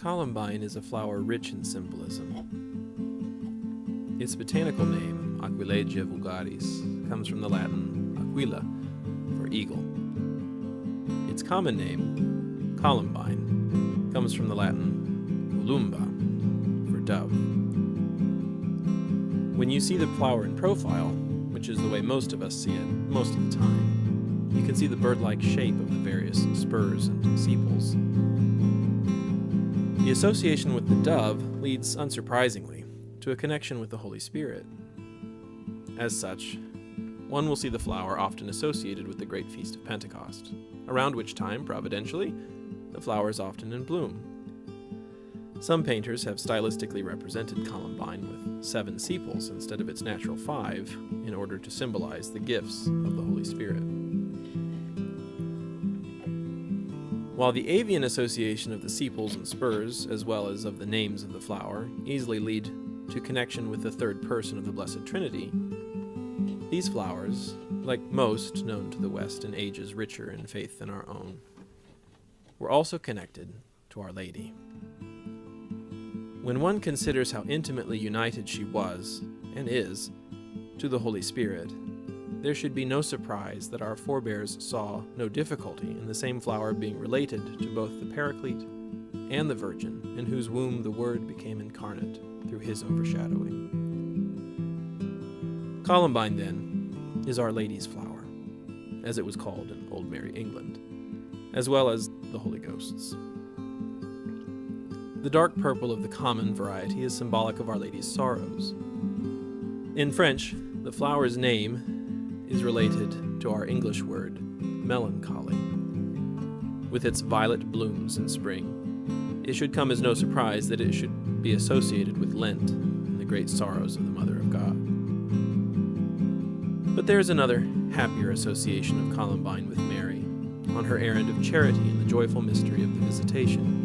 Columbine is a flower rich in symbolism. Its botanical name, Aquilegia vulgaris, comes from the Latin aquila, for eagle. Its common name, Columbine, comes from the Latin columba, for dove. When you see the flower in profile, which is the way most of us see it most of the time, you can see the birdlike shape of the various spurs and sepals. The association with the dove leads, unsurprisingly, to a connection with the Holy Spirit. As such, one will see the flower often associated with the great Feast of Pentecost, around which time, providentially, the flower is often in bloom. Some painters have stylistically represented Columbine with 7 sepals instead of its natural 5 in order to symbolize the gifts of the Holy Spirit. While the avian association of the sepals and spurs, as well as of the names of the flower, easily lead to connection with the third person of the Blessed Trinity, these flowers, like most known to the West in ages richer in faith than our own, were also connected to Our Lady. When one considers how intimately united she was, and is, to the Holy Spirit, there should be no surprise that our forebears saw no difficulty in the same flower being related to both the Paraclete and the Virgin, in whose womb the Word became incarnate through his overshadowing. Columbine, then, is Our Lady's flower, as it was called in Old Merry England, as well as the Holy Ghost's. The dark purple of the common variety is symbolic of Our Lady's sorrows. In French, the flower's name is related to our English word, melancholy. With its violet blooms in spring, it should come as no surprise that it should be associated with Lent and the great sorrows of the Mother of God. But there is another, happier association of Columbine with Mary, on her errand of charity in the joyful mystery of the Visitation.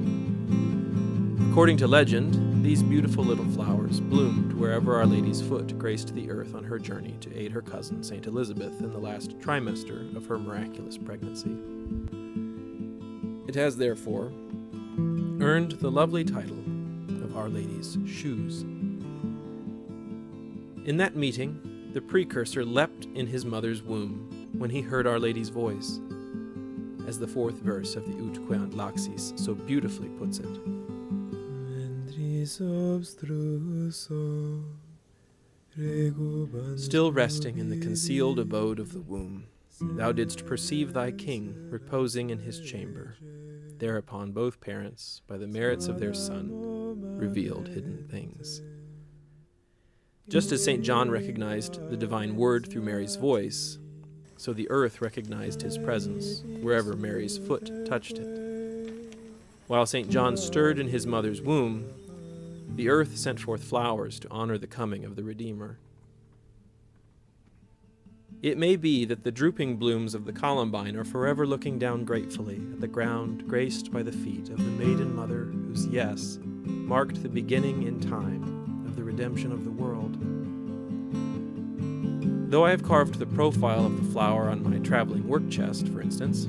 According to legend, these beautiful little flowers bloomed wherever Our Lady's foot graced the earth on her journey to aid her cousin, St. Elizabeth, in the last trimester of her miraculous pregnancy. It has, therefore, earned the lovely title of Our Lady's Shoes. In that meeting, the precursor leapt in his mother's womb when he heard Our Lady's voice, as the 4th verse of the Ut Queant Laxis so beautifully puts it. Still resting in the concealed abode of the womb, thou didst perceive thy king reposing in his chamber. Thereupon both parents, by the merits of their son, revealed hidden things. Just as St. John recognized the divine word through Mary's voice, so the earth recognized his presence wherever Mary's foot touched it. While St. John stirred in his mother's womb, the earth sent forth flowers to honor the coming of the Redeemer. It may be that the drooping blooms of the Columbine are forever looking down gratefully at the ground graced by the feet of the maiden mother whose yes marked the beginning in time of the redemption of the world. Though I have carved the profile of the flower on my traveling work chest, for instance,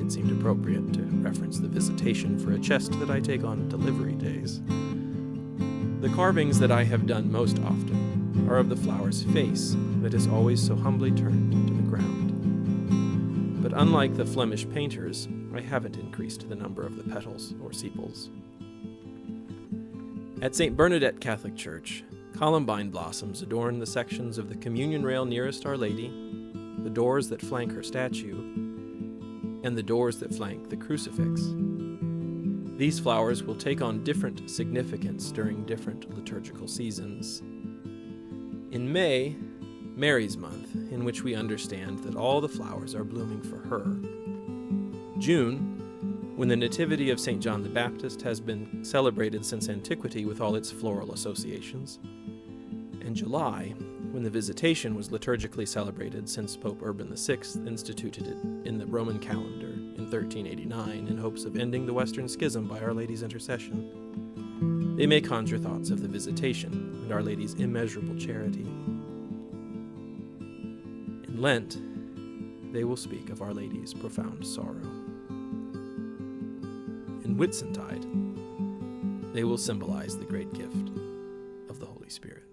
it seemed appropriate to reference the Visitation for a chest that I take on delivery days. The carvings that I have done most often are of the flower's face that is always so humbly turned to the ground. But unlike the Flemish painters, I haven't increased the number of the petals or sepals. At St. Bernadette Catholic Church, Columbine blossoms adorn the sections of the communion rail nearest Our Lady, the doors that flank her statue, and the doors that flank the crucifix. These flowers will take on different significance during different liturgical seasons. In May, Mary's month, in which we understand that all the flowers are blooming for her. June, when the Nativity of St. John the Baptist has been celebrated since antiquity with all its floral associations. And July, when the Visitation was liturgically celebrated since Pope Urban VI instituted it in the Roman calendar in 1389 in hopes of ending the Western Schism by Our Lady's intercession. They may conjure thoughts of the Visitation and Our Lady's immeasurable charity. In Lent, they will speak of Our Lady's profound sorrow. In Whitsuntide, They will symbolize the great gift of the Holy Spirit.